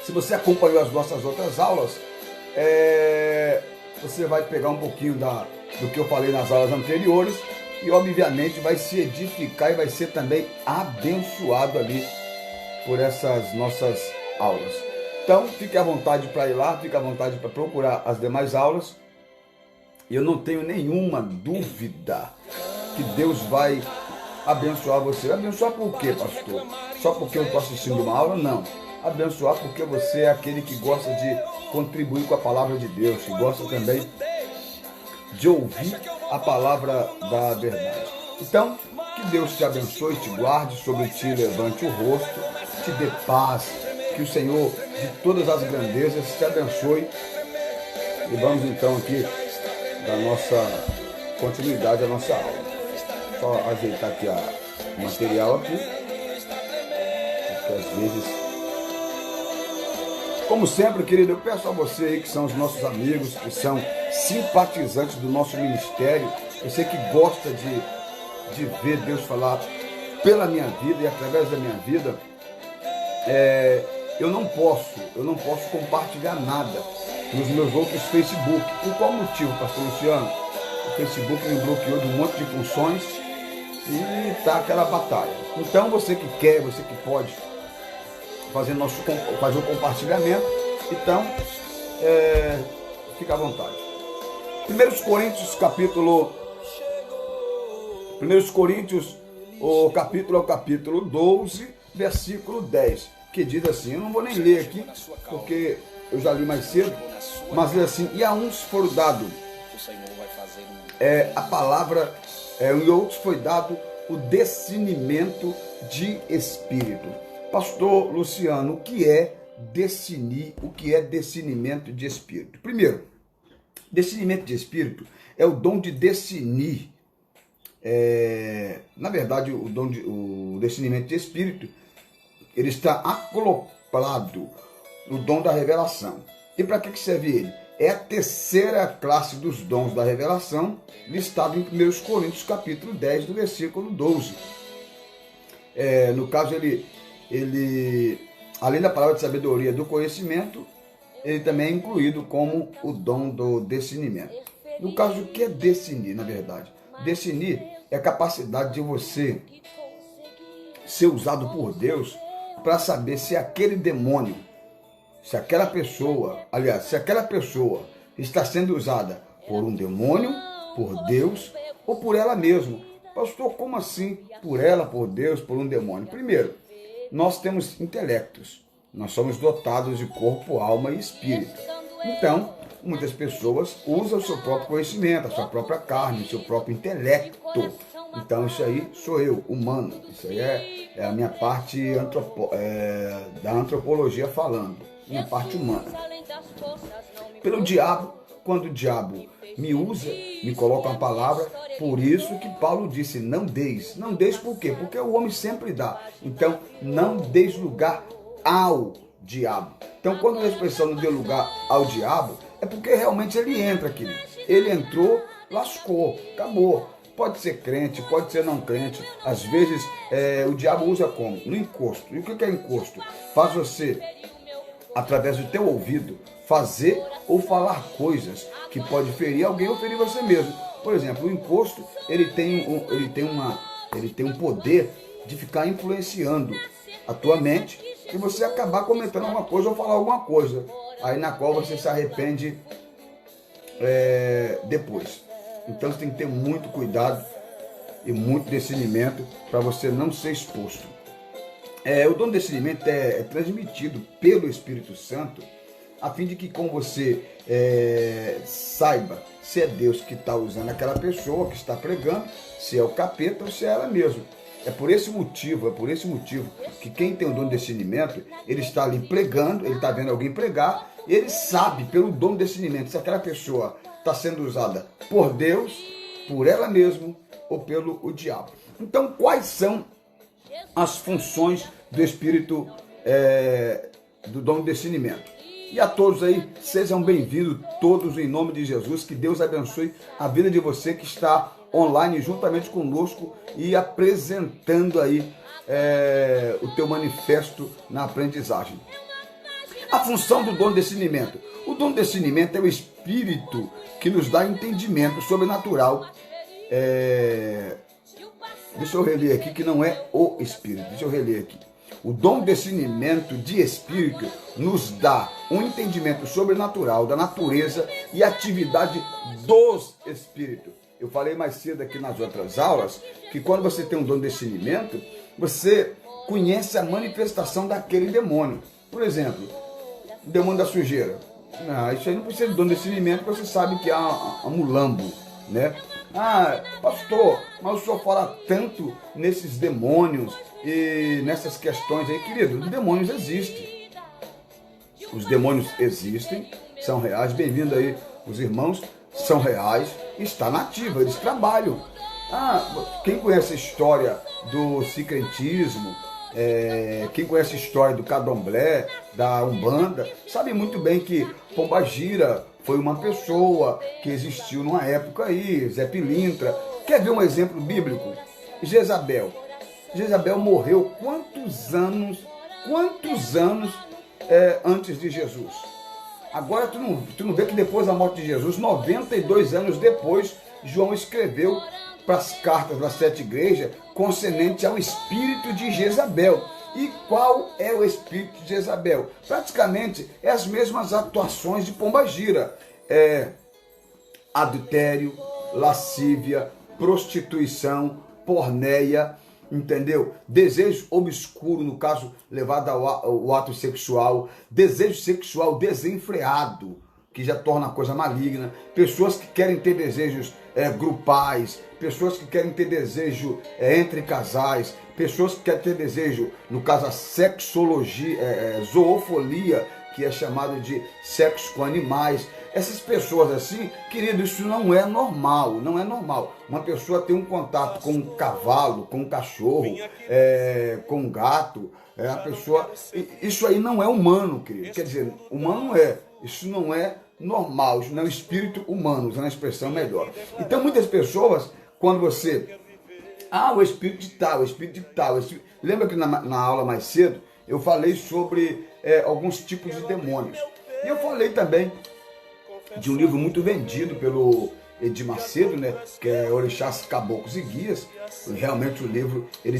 Se você acompanhou as nossas outras aulas, você vai pegar um pouquinho do que eu falei nas aulas anteriores e obviamente vai se edificar e vai ser também abençoado ali por essas nossas aulas. Então fique à vontade para ir lá, fique à vontade para procurar as demais aulas. Eu não tenho nenhuma dúvida que Deus vai abençoar você. Abençoar por quê, pastor? Só porque eu estou assistindo uma aula? Não. Abençoar porque você é aquele que gosta de contribuir com a palavra de Deus, que gosta também de ouvir a palavra da verdade. Então, que Deus te abençoe, te guarde, sobre ti levante o rosto, te dê paz, que o Senhor de todas as grandezas te abençoe. E vamos então aqui da nossa continuidade, a nossa aula. Só ajeitar aqui o material aqui, porque às vezes... Como sempre, querido, eu peço a você aí que são os nossos amigos, que são simpatizantes do nosso ministério, você que gosta de ver Deus falar pela minha vida e através da minha vida, eu não posso compartilhar nada nos meus outros Facebook. Por qual motivo, pastor Luciano? O Facebook me bloqueou de um monte de funções e tá aquela batalha. Então você que quer, você que pode fazer o compartilhamento, então fica à vontade. 1 Coríntios, o capítulo 12, versículo 10, que diz assim, eu não vou nem ler aqui, porque eu já li mais cedo, mas diz assim, e a uns foram dado a palavra, e a outros foi dado o discernimento de espírito. Pastor Luciano, o que é discernir? O que é discernimento de espírito? Primeiro, discernimento de espírito é o dom de discernir. Na verdade, o discernimento de espírito, ele está acoplado no dom da revelação. E para que serve ele? É a terceira classe dos dons da revelação, listado em 1 Coríntios capítulo 10, do versículo 12. No caso, ele, além da palavra de sabedoria do conhecimento, ele também é incluído como o dom do discernimento. No caso, o que é discernir, na verdade? Discernir é a capacidade de você ser usado por Deus para saber se aquele demônio, se aquela pessoa está sendo usada por um demônio, por Deus ou por ela mesma. Pastor, como assim? Por ela, por Deus, por um demônio? Primeiro, nós temos intelectos. Nós somos dotados de corpo, alma e espírito. Então, muitas pessoas usam o seu próprio conhecimento, a sua própria carne, o seu próprio intelecto. Então, isso aí sou eu, humano. Isso aí é a minha parte da antropologia falando, minha parte humana. Pelo diabo, quando o diabo me usa, me coloca uma palavra, por isso que Paulo disse, não deis. Não deis por quê? Porque o homem sempre dá. Então, não deis lugar ao diabo. Então, quando a expressão não deu lugar ao diabo, é porque realmente ele entra, querido. Ele entrou, lascou, acabou. Pode ser crente, pode ser não crente. Às vezes, o diabo usa como? No encosto. E o que é encosto? Faz você, através do teu ouvido, fazer ou falar coisas que pode ferir alguém ou ferir você mesmo. Por exemplo, o encosto, ele tem um poder de ficar influenciando a tua mente e você acabar comentando alguma coisa ou falar alguma coisa, aí na qual você se arrepende depois. Então você tem que ter muito cuidado e muito discernimento para você não ser exposto. O dom de discernimento é transmitido pelo Espírito Santo, a fim de que com você saiba se é Deus que está usando aquela pessoa que está pregando, se é o capeta ou se é ela mesma. É por esse motivo que quem tem o dom de discernimento, ele está ali pregando, ele está vendo alguém pregar, e ele sabe pelo dom de discernimento se aquela pessoa está sendo usada por Deus, por ela mesma ou pelo o diabo. Então, quais são as funções do Espírito, do dom de discernimento? E a todos aí, sejam bem-vindos, todos em nome de Jesus, que Deus abençoe a vida de você que está online juntamente conosco e apresentando aí o teu manifesto na aprendizagem. A função do dom de discernimento. O dom de discernimento é o Espírito que nos dá entendimento sobrenatural. Deixa eu reler aqui, que não é o Espírito. Deixa eu reler aqui. O dom de discernimento de Espírito nos dá um entendimento sobrenatural da natureza e atividade dos Espíritos. Eu falei mais cedo aqui nas outras aulas que quando você tem um dom de discernimento, você conhece a manifestação daquele demônio. Por exemplo, o demônio da sujeira. Não, isso aí não precisa de dom de discernimento, porque você sabe que há mulambo, né? Ah, pastor, mas o senhor fala tanto nesses demônios e nessas questões aí, querido. Os demônios existem. Os demônios existem, são reais. Bem-vindo aí, os irmãos, são reais, está na ativa, eles trabalham. Ah, quem conhece a história do sincretismo, quem conhece a história do candomblé, da umbanda, sabe muito bem que Pombagira foi uma pessoa que existiu numa época aí, Zé Pilintra. Quer ver um exemplo bíblico? Jezabel. Jezabel morreu quantos anos antes de Jesus? Agora tu não vê que depois da morte de Jesus, 92 anos depois, João escreveu para as cartas das 7 igrejas concernente ao espírito de Jezabel. E qual é o espírito de Jezabel? Praticamente é as mesmas atuações de Pombagira. Adultério, lascívia, prostituição, porneia, entendeu? Desejo obscuro, no caso, levado ao ato sexual, desejo sexual desenfreado, que já torna a coisa maligna, pessoas que querem ter desejos grupais, pessoas que querem ter desejo entre casais, pessoas que querem ter desejo, no caso a sexologia, zoofilia, que é chamado de sexo com animais. Essas pessoas assim, querido, isso não é normal, não é normal. Uma pessoa tem um contato com um cavalo, com um cachorro, com um gato, a pessoa, isso aí não é humano, querido. Quer dizer, humano não é, isso não é normal, isso não é um espírito humano, usando a expressão melhor. Então muitas pessoas, quando você, o espírito de tal, o espírito de tal, lembra que na aula mais cedo eu falei sobre alguns tipos de demônios. E eu falei também de um livro muito vendido pelo Edir Macedo, né, que é Orixás, Caboclos e Guias. Realmente o livro ele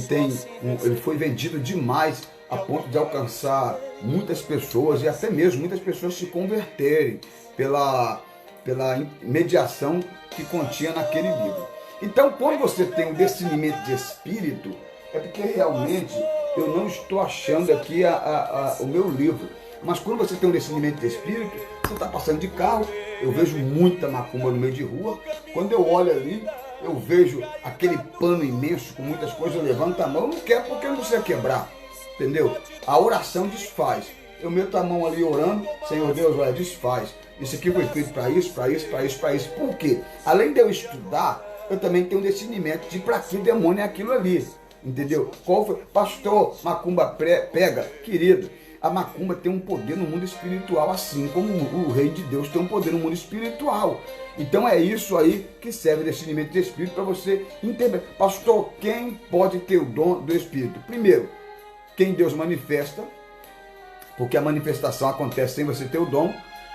foi vendido demais a ponto de alcançar muitas pessoas e até mesmo muitas pessoas se converterem pela mediação que continha naquele livro. Então, quando você tem um discernimento de espírito, é porque realmente eu não estou achando aqui o meu livro. Mas quando você tem um discernimento de espírito, você está passando de carro, eu vejo muita macumba no meio de rua. Quando eu olho ali, eu vejo aquele pano imenso com muitas coisas, eu levanto a mão, eu não quero porque eu não sei quebrar, entendeu? A oração desfaz. Eu meto a mão ali orando, Senhor Deus, olha, desfaz. Isso aqui foi feito para isso, para isso, para isso, para isso. Por quê? Além de eu estudar, eu também tenho um discernimento de para que demônio é aquilo ali, entendeu? Qual foi? Pastor, macumba pega, querido. A macumba tem um poder no mundo espiritual, assim como o rei de Deus tem um poder no mundo espiritual. Então é isso aí que serve o discernimento de espírito para você entender. Pastor, quem pode ter o dom do espírito? Primeiro, quem Deus manifesta, porque a manifestação acontece sem você ter o dom.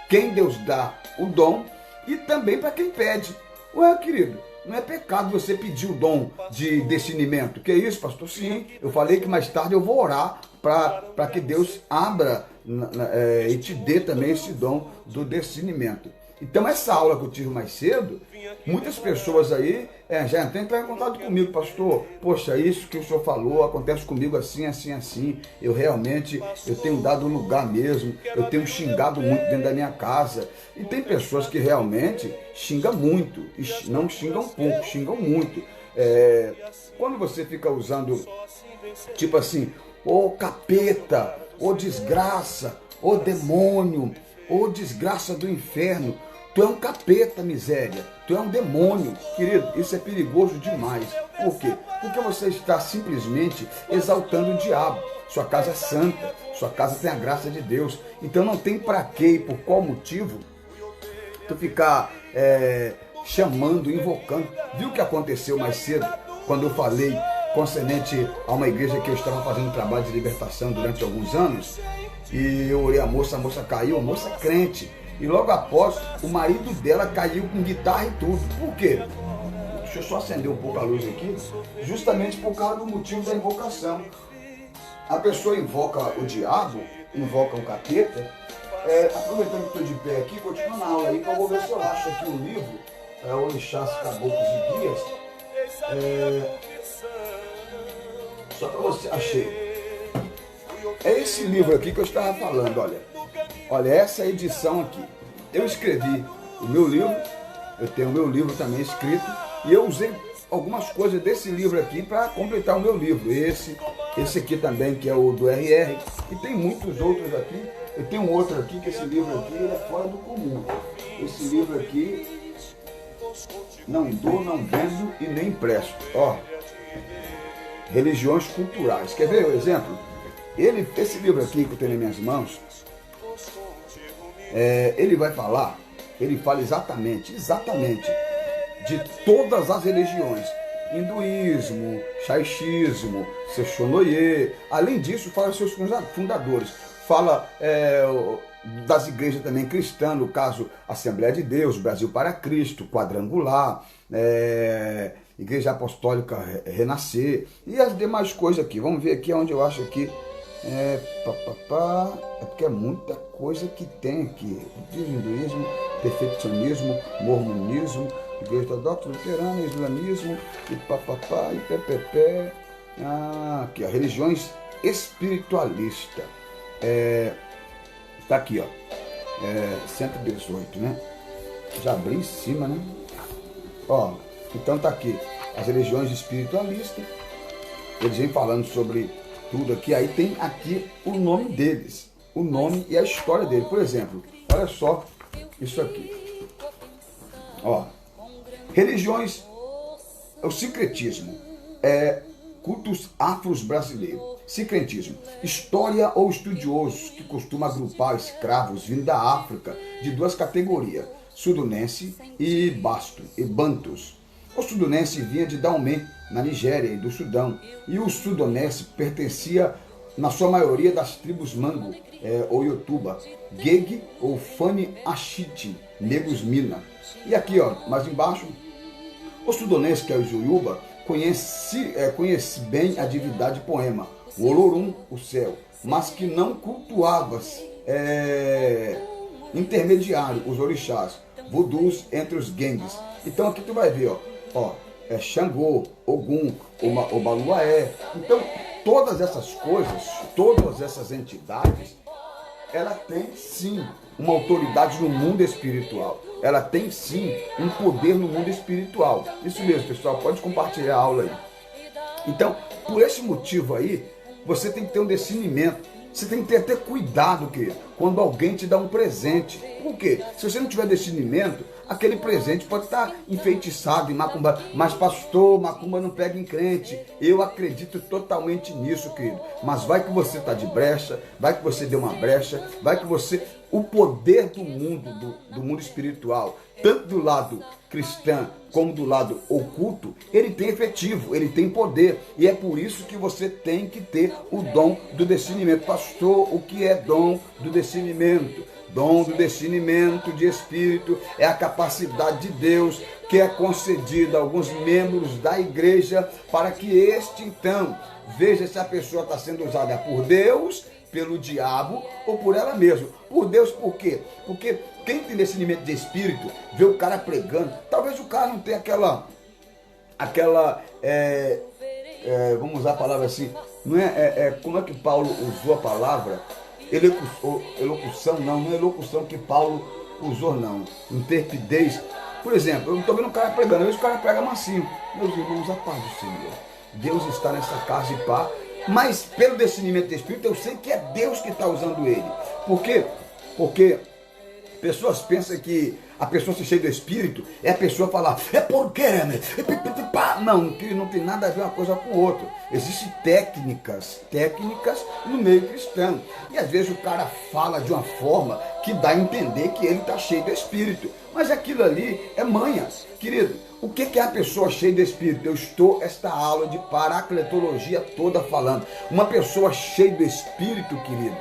Quem Deus dá o dom e também para quem pede. Ué, querido, não é pecado você pedir o dom de discernimento. Que é isso, pastor? Sim, eu falei que mais tarde eu vou orar para que Deus abra e te dê também esse dom do discernimento. Então essa aula que eu tive mais cedo, muitas pessoas aí já entraram em contato comigo, pastor, poxa, isso que o senhor falou acontece comigo assim, assim, assim, eu tenho dado lugar mesmo, eu tenho xingado muito dentro da minha casa. E tem pessoas que realmente xingam muito, e não xingam pouco, xingam muito. Quando você fica usando, tipo assim, ô capeta, ô desgraça, ô demônio, ô desgraça do inferno, tu é um capeta, miséria, tu é um demônio, querido, isso é perigoso demais. Por quê? Porque você está simplesmente exaltando o diabo. Sua casa é santa, sua casa tem a graça de Deus, então não tem para quê e por qual motivo tu ficar chamando, invocando. Viu o que aconteceu mais cedo, quando eu falei concernente a uma igreja que eu estava fazendo trabalho de libertação durante alguns anos? E eu orei a moça caiu, a moça crente. E logo após, o marido dela caiu com guitarra e tudo. Por quê? Deixa eu só acender um pouco a luz aqui. Justamente por causa do motivo da invocação. A pessoa invoca o diabo, invoca o capeta. Aproveitando que estou de pé aqui, continuando a aula aí, que eu vou ver se eu acho aqui o livro, Orixás, Caboclos e Guias. Só para você, achei. É esse livro aqui que eu estava falando, olha. Olha, essa edição aqui. Eu escrevi o meu livro, eu tenho o meu livro também escrito, e eu usei algumas coisas desse livro aqui para completar o meu livro. Esse aqui também, que é o do RR, e tem muitos outros aqui. Eu tenho um outro aqui, que esse livro aqui ele é fora do comum. Esse livro aqui, não dou, não vendo e nem empresto. Ó, religiões culturais. Quer ver o exemplo? Esse livro aqui que eu tenho nas minhas mãos, ele vai falar, ele fala exatamente de todas as religiões. Hinduísmo, Shaishismo, Sechonoye. Além disso, fala seus fundadores. Fala das igrejas também cristãs, no caso Assembleia de Deus, Brasil para Cristo, Quadrangular, Igreja Apostólica Renascer e as demais coisas aqui. Vamos ver aqui onde eu acho aqui. É porque é muita coisa que tem aqui. Hinduísmo, perfeccionismo, mormonismo, Igreja Ortodoxa, Luterana, Islamismo, e ppp. Aqui, ó, religiões espiritualistas. Tá aqui, ó. 118, né? Já abri em cima, né? Ó, então tá aqui. As religiões espiritualistas. Eles vêm falando sobre tudo aqui. Aí tem aqui o nome deles. O nome e a história dele. Por exemplo, olha só isso aqui. Ó. Religiões. O sincretismo. Cultos afros brasileiros. Sincretismo. História ou estudiosos que costuma agrupar escravos vindo da África de duas categorias. Sudonense e Bantus. O sudonense vinha de Daomé, na Nigéria e do Sudão, e o sudonense pertencia, na sua maioria, das tribos Mango, ou Yotuba, Gege ou Fani Ashiti, negros Mina. E aqui, ó, mais embaixo, o sudonense, que é o Juyuba, conhece bem a divindade poema, o Olorum, o céu, mas que não cultuava intermediário, os orixás, voodoos entre os gangues. Então aqui tu vai ver, ó, Xangô, Ogum, Obaluaé. Então, todas essas coisas, todas essas entidades, ela tem sim uma autoridade no mundo espiritual. Ela tem sim um poder no mundo espiritual. Isso mesmo, pessoal, pode compartilhar a aula aí. Então, por esse motivo aí, você tem que ter um discernimento. Você tem que ter até cuidado, querido, quando alguém te dá um presente. Por quê? Se você não tiver discernimento, aquele presente pode estar enfeitiçado em macumba. Mas pastor, macumba não pega em crente. Eu acredito totalmente nisso, querido. Mas vai que você está de brecha, vai que você deu uma brecha, vai que você... O poder do mundo espiritual, tanto do lado cristão como do lado oculto, ele tem efetivo, ele tem poder. E é por isso que você tem que ter o dom do discernimento. Pastor, o que é dom do discernimento? Dom do discernimento de espírito é a capacidade de Deus que é concedida a alguns membros da igreja para que este, então, veja se a pessoa está sendo usada por Deus, pelo diabo ou por ela mesma. Por Deus, por quê? Porque quem tem discernimento de espírito, vê o cara pregando, talvez o cara não tenha aquela vamos usar a palavra assim, não como é que Paulo usou a palavra? Elocução, não é elocução que Paulo usou, não. Interpidez. Por exemplo, eu não estou vendo um cara pregando, às vezes o cara prega mansinho. Meus irmãos, a paz do Senhor. Deus está nessa casa e pá. Mas pelo discernimento do Espírito, eu sei que é Deus que está usando ele. Por quê? Porque pessoas pensam que a pessoa se cheia do Espírito é a pessoa falar, porque, né? Não, que não tem nada a ver uma coisa com outra. Existem técnicas no meio cristão. E às vezes o cara fala de uma forma que dá a entender que ele está cheio do Espírito. Mas aquilo ali é manha. Querido, O que é a pessoa cheia do Espírito? Eu estou esta aula de paracletologia toda falando. Uma pessoa cheia do Espírito, querido,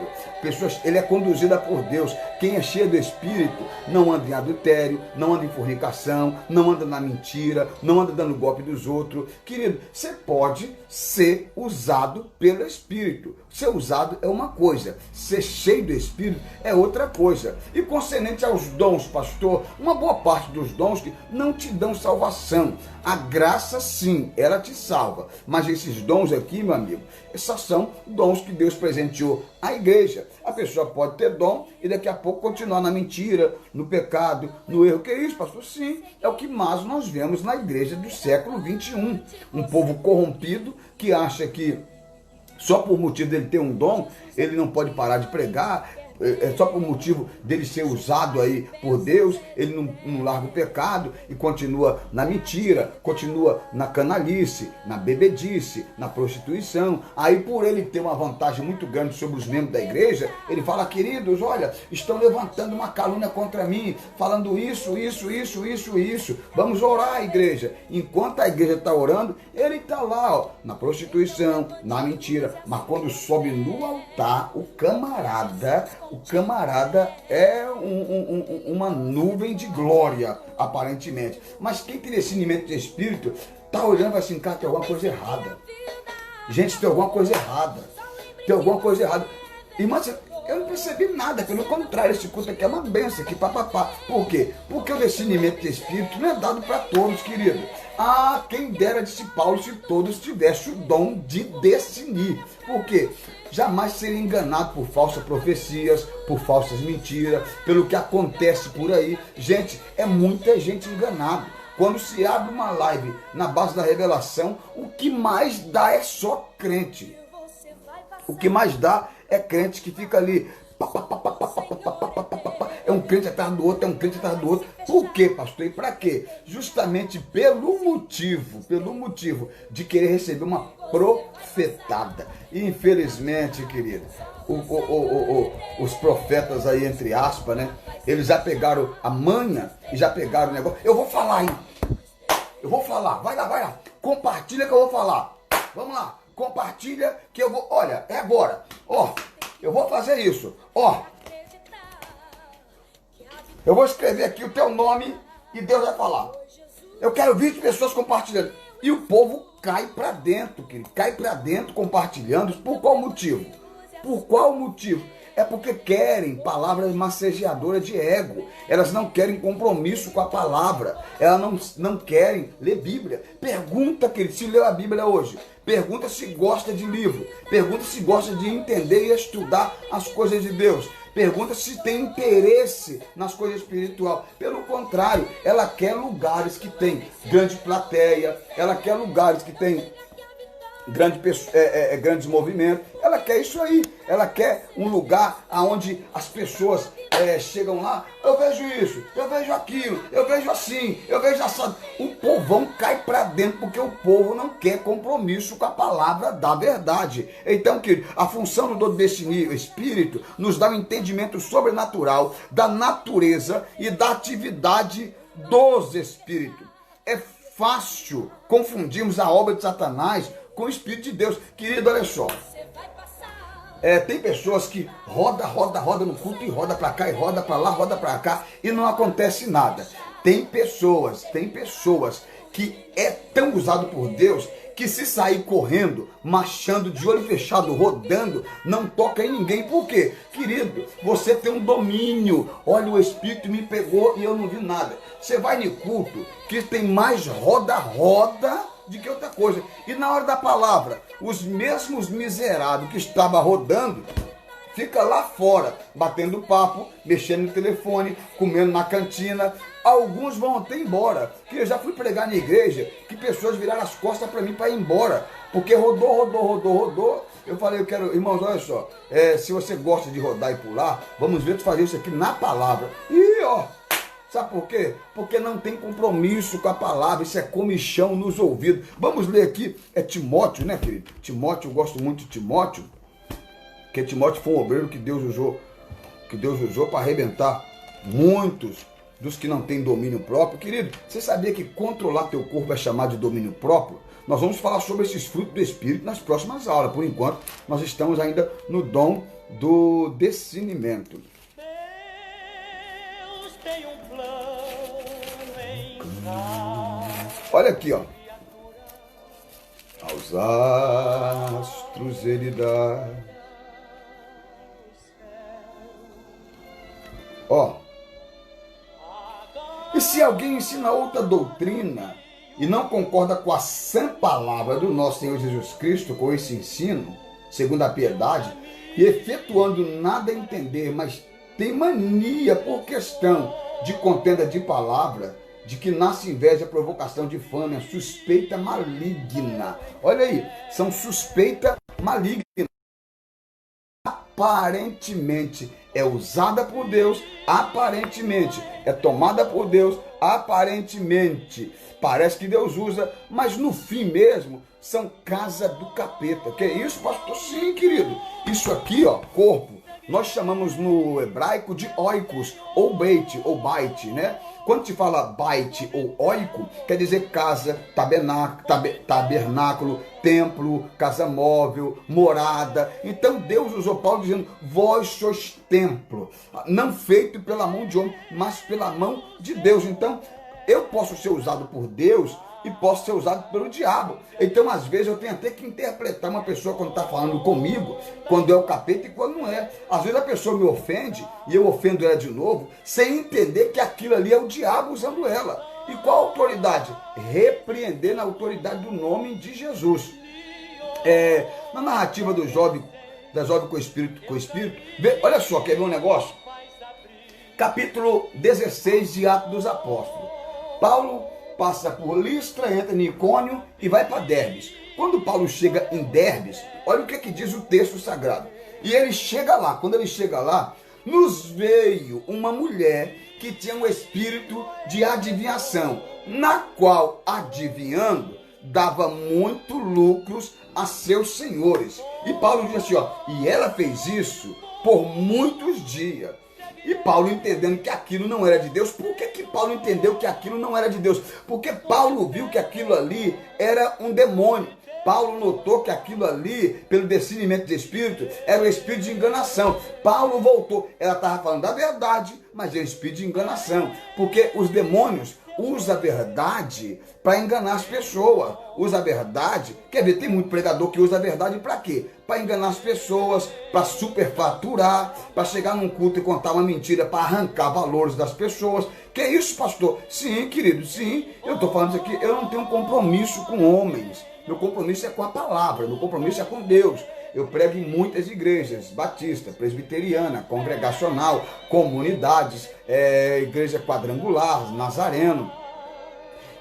ele é conduzida por Deus. Quem é cheio do Espírito não anda em adultério, não anda em fornicação, não anda na mentira, não anda dando golpe dos outros. Querido, você pode ser usado pelo Espírito. Ser usado é uma coisa, ser cheio do Espírito é outra coisa. E concernente aos dons, pastor, uma boa parte dos dons que não te dão salvação. A graça, sim, ela te salva. Mas esses dons aqui, meu amigo, esses são dons que Deus presenteou à igreja. A pessoa pode ter dom e daqui a pouco continuar na mentira, no pecado, no erro. Que é isso, pastor? Sim, é o que mais nós vemos na igreja do século 21. Um povo corrompido que acha que só por motivo dele ter um dom, ele não pode parar de pregar. Só por motivo dele ser usado aí por Deus, ele não larga o pecado e continua na mentira, continua na canalice, na bebedice, na prostituição. Aí por ele ter uma vantagem muito grande sobre os membros da igreja, ele fala: queridos, olha, estão levantando uma calúnia contra mim, falando isso. Vamos orar, igreja. Enquanto a igreja está orando, ele está lá, ó, na prostituição, na mentira. Mas quando sobe no altar, o camarada é uma nuvem de glória, aparentemente. Mas quem tem discernimento de espírito, tá olhando assim: cara, tem alguma coisa errada. Gente, tem alguma coisa errada. Irmã, eu não percebi nada, pelo contrário, esse culto aqui é uma benção, aqui, papapá. Por quê? Porque o discernimento de espírito não é dado para todos, querido. Quem dera, disse Paulo, se todos tivessem o dom de discernir. Por quê? Jamais seria enganado por falsas profecias, por falsas mentiras, pelo que acontece por aí. Gente, é muita gente enganada. Quando se abre uma live na base da revelação, o que mais dá é só crente. O que mais dá é crente que fica ali. É um crente atrás do outro, Por quê, pastor? E para quê? Justamente pelo motivo de querer receber uma profetada. E infelizmente, querido, os profetas aí, entre aspas, né? Eles já pegaram a manha e já pegaram o negócio. Eu vou falar, hein? Vai lá. Compartilha que eu vou falar. Vamos lá. Compartilha que eu vou. Olha, é agora. Eu vou fazer isso. Eu vou escrever aqui o teu nome e Deus vai falar. Eu quero 20 pessoas compartilhando. E o povo cai para dentro, querido. Cai para dentro compartilhando. Por qual motivo? É porque querem palavras massageadoras de ego. Elas não querem compromisso com a palavra. Elas não querem ler Bíblia. Pergunta, querido, se leu a Bíblia hoje. Pergunta se gosta de livro. Pergunta se gosta de entender e estudar as coisas de Deus. Pergunta se tem interesse nas coisas espirituais. Pelo contrário, ela quer lugares que tem grande plateia. Ela quer lugares que tem grandes movimentos. Ela quer isso aí. Ela quer um lugar onde as pessoas chegam lá. Eu vejo isso, eu vejo aquilo, eu vejo assim, eu vejo assado. O povão cai para dentro porque o povo não quer compromisso com a palavra da verdade. Então, querido, a função do discernir espírito nos dá um entendimento sobrenatural da natureza e da atividade dos espíritos. É fácil confundirmos a obra de Satanás com o Espírito de Deus. Querido, olha só. Tem pessoas que roda no culto e roda para cá, e roda para lá, roda para cá e não acontece nada. Tem pessoas que é tão usado por Deus que se sair correndo, marchando, de olho fechado, rodando, não toca em ninguém. Por quê? Querido, você tem um domínio. Olha, o Espírito me pegou e eu não vi nada. Você vai no culto que tem mais roda de que outra coisa. E na hora da palavra, os mesmos miseráveis que estavam rodando, fica lá fora, batendo papo, mexendo no telefone, comendo na cantina. Alguns vão até embora. Que eu já fui pregar na igreja, que pessoas viraram as costas para mim para ir embora. Porque rodou. Eu falei, irmãos, olha só, se você gosta de rodar e pular, vamos ver tu fazer isso aqui na palavra. Sabe por quê? Porque não tem compromisso com a palavra, isso é comichão nos ouvidos. Vamos ler aqui, Timóteo, né, querido? Timóteo, eu gosto muito de Timóteo, porque Timóteo foi um obreiro que Deus usou para arrebentar muitos dos que não têm domínio próprio. Querido, você sabia que controlar teu corpo é chamado de domínio próprio? Nós vamos falar sobre esses frutos do Espírito nas próximas aulas. Por enquanto, nós estamos ainda no dom do discernimento. Deus tem um plano em olha aqui, ó. Aos astros ele dá. Ó. E se alguém ensina outra doutrina e não concorda com a sã palavra do nosso Senhor Jesus Cristo, com esse ensino, segundo a piedade, e efetuando nada a entender, mas tem mania por questão de contenda de palavra, de que nasce inveja, provocação de fama, suspeita maligna. Olha aí, são suspeita maligna. Aparentemente é usada por Deus, aparentemente é tomada por Deus, aparentemente parece que Deus usa, mas no fim mesmo são casa do capeta. Que é isso, pastor? Sim, querido. Isso aqui, ó, corpo, nós chamamos no hebraico de oikos, ou beit, ou bait, né? Quando te fala bait ou oiko, quer dizer casa, tabernáculo, templo, casa móvel, morada. Então Deus usou Paulo dizendo, vós sois templo, não feito pela mão de homem, mas pela mão de Deus. Então eu posso ser usado por Deus e posso ser usado pelo diabo. Então, às vezes, eu tenho até que interpretar uma pessoa quando está falando comigo, quando é o capeta e quando não é. Às vezes a pessoa me ofende e eu ofendo ela de novo, sem entender que aquilo ali é o diabo usando ela. E qual a autoridade? Repreender na autoridade do nome de Jesus. Na narrativa do jovem, da jovem com espírito, olha só, quer ver um negócio? Capítulo 16 de Atos dos Apóstolos. Paulo passa por Listra, entra em Icônio e vai para Derbes. Quando Paulo chega em Derbes, olha o que diz o texto sagrado. E ele chega lá, quando ele chega lá, nos veio uma mulher que tinha um espírito de adivinhação, na qual, adivinhando, dava muito lucros a seus senhores. E Paulo diz assim, ó, e ela fez isso por muitos dias. E Paulo entendendo que aquilo não era de Deus. Por que Paulo entendeu que aquilo não era de Deus? Porque Paulo viu que aquilo ali era um demônio. Paulo notou que aquilo ali, pelo discernimento de espírito, era um espírito de enganação. Paulo voltou. Ela estava falando da verdade, mas é um espírito de enganação. Porque os demônios usam a verdade para enganar as pessoas. Usa a verdade. Quer ver, tem muito pregador que usa a verdade para quê? Para enganar as pessoas, para superfaturar, para chegar num culto e contar uma mentira para arrancar valores das pessoas. Que é isso, pastor? Sim, querido, sim. Eu estou falando isso aqui, eu não tenho compromisso com homens. Meu compromisso é com a palavra, meu compromisso é com Deus. Eu prego em muitas igrejas, batista, presbiteriana, congregacional, comunidades, igreja quadrangular, nazareno,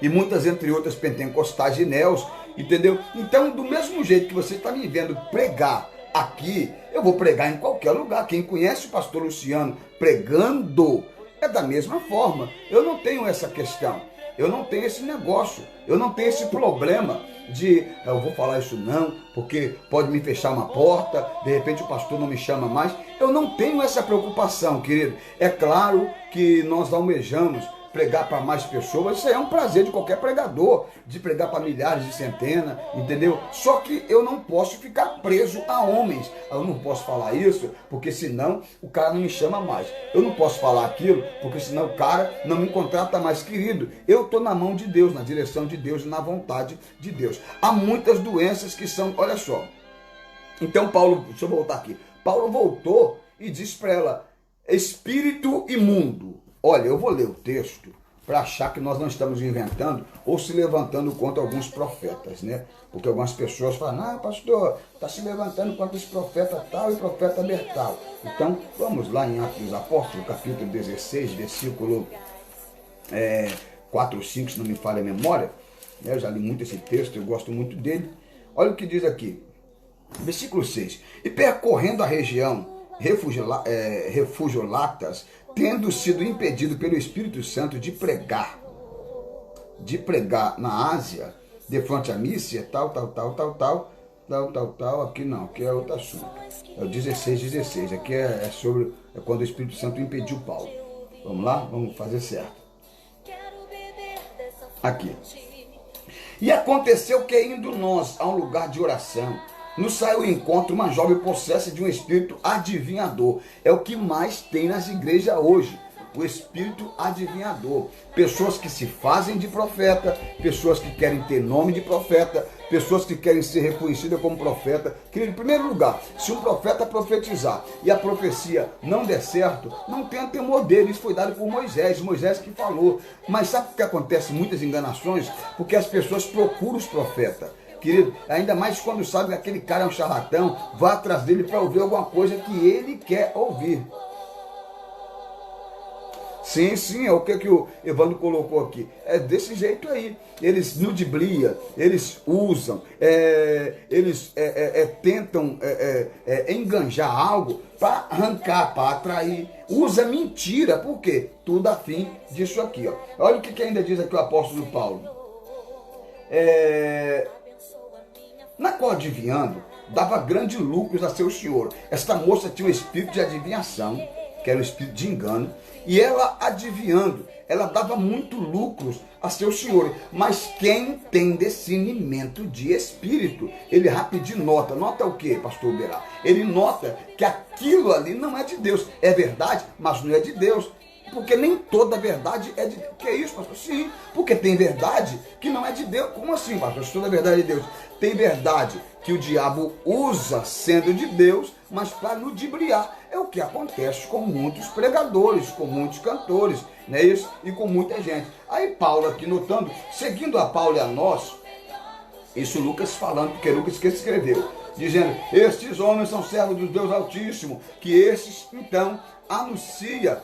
e muitas entre outras pentecostais e neos, entendeu? Então, do mesmo jeito que você está me vendo pregar aqui, eu vou pregar em qualquer lugar. Quem conhece o pastor Luciano pregando é da mesma forma. Eu não tenho essa questão, eu não tenho esse negócio, eu não tenho esse problema de eu vou falar isso não, porque pode me fechar uma porta, de repente o pastor não me chama mais. Eu não tenho essa preocupação, querido. É claro que nós almejamos pregar para mais pessoas, isso é um prazer de qualquer pregador, de pregar para milhares, de centenas, entendeu? Só que eu não posso ficar preso a homens. Eu não posso falar isso, porque senão o cara não me chama mais. Eu não posso falar aquilo, porque senão o cara não me contrata mais, querido. Eu estou na mão de Deus, na direção de Deus e na vontade de Deus. Há muitas doenças que são, olha só. Então Paulo, deixa eu voltar aqui. Paulo voltou e disse para ela, espírito imundo. Olha, eu vou ler o texto para achar que nós não estamos inventando ou se levantando contra alguns profetas, né? Porque algumas pessoas falam, pastor, está se levantando contra esse profeta tal e profeta Bertal. Então, vamos lá em Atos dos Apóstolos, capítulo 16, versículo 4 ou 5, se não me falha a memória. Eu já li muito esse texto, eu gosto muito dele. Olha o que diz aqui, versículo 6. E percorrendo a região, refugiolatas, tendo sido impedido pelo Espírito Santo de pregar na Ásia, de fronte a Mícia, tal, aqui não, aqui é outro assunto. É o 16, aqui é sobre quando o Espírito Santo impediu Paulo. Vamos lá? Vamos fazer certo. Aqui. E aconteceu que, indo nós a um lugar de oração, nos saiu ao encontro uma jovem possessa de um espírito adivinhador. É o que mais tem nas igrejas hoje. O espírito adivinhador. Pessoas que se fazem de profeta, pessoas que querem ter nome de profeta, pessoas que querem ser reconhecidas como profeta. Querido, em primeiro lugar, se um profeta profetizar e a profecia não der certo, não tenha temor dele. Isso foi dado por Moisés que falou. Mas sabe o que acontece? Muitas enganações, porque as pessoas procuram os profetas. Querido, ainda mais quando sabe que aquele cara é um charlatão, vá atrás dele para ouvir alguma coisa que ele quer ouvir. Sim, é o que o Evandro colocou aqui. É desse jeito aí. Eles ludibriam, eles usam, eles tentam enganjar algo para arrancar, para atrair. Usa mentira, por quê? Tudo a fim disso aqui. Ó. Olha o que ainda diz aqui o apóstolo Paulo. Na qual adivinhando, dava grandes lucros a seu senhor. Esta moça tinha um espírito de adivinhação, que era um espírito de engano, e ela adivinhando, ela dava muito lucros a seu senhor. Mas quem tem discernimento de espírito, ele rapidinho nota o que, pastor Uberá? Ele nota que aquilo ali não é de Deus, é verdade, mas não é de Deus. Porque nem toda verdade é de Deus. Que é isso, pastor? Sim, porque tem verdade que não é de Deus. Como assim, pastor? Se toda verdade é de Deus. Tem verdade que o diabo usa sendo de Deus, mas para ludibriar. É o que acontece com muitos pregadores, com muitos cantores, não é isso? E com muita gente. Aí Paulo aqui notando, seguindo a Paulo e a nós, isso Lucas falando, porque Lucas que escreveu, dizendo, estes homens são servos do Deus Altíssimo, que esses, então, anuncia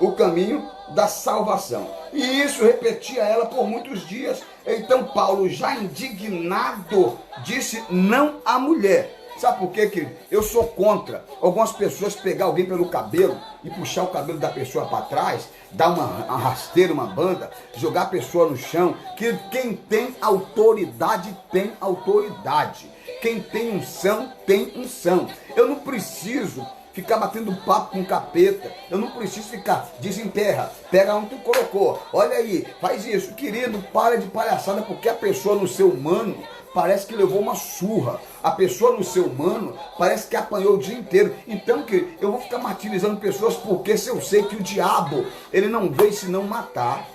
o caminho da salvação. E isso repetia ela por muitos dias. Então Paulo, já indignado, disse não à mulher. Sabe por quê, querido? Eu sou contra algumas pessoas pegar alguém pelo cabelo e puxar o cabelo da pessoa para trás, dar uma rasteira, uma banda, jogar a pessoa no chão. Que quem tem autoridade, tem autoridade. Quem tem unção, tem unção. Eu não preciso ficar batendo papo com o capeta. Eu não preciso ficar, desenterra, pega onde tu colocou, olha aí, faz isso. Querido, para de palhaçada, porque a pessoa no seu humano parece que levou uma surra. A pessoa no seu humano parece que apanhou o dia inteiro. Então, querido, eu vou ficar martirizando pessoas, porque se eu sei que o diabo, ele não veio senão matar,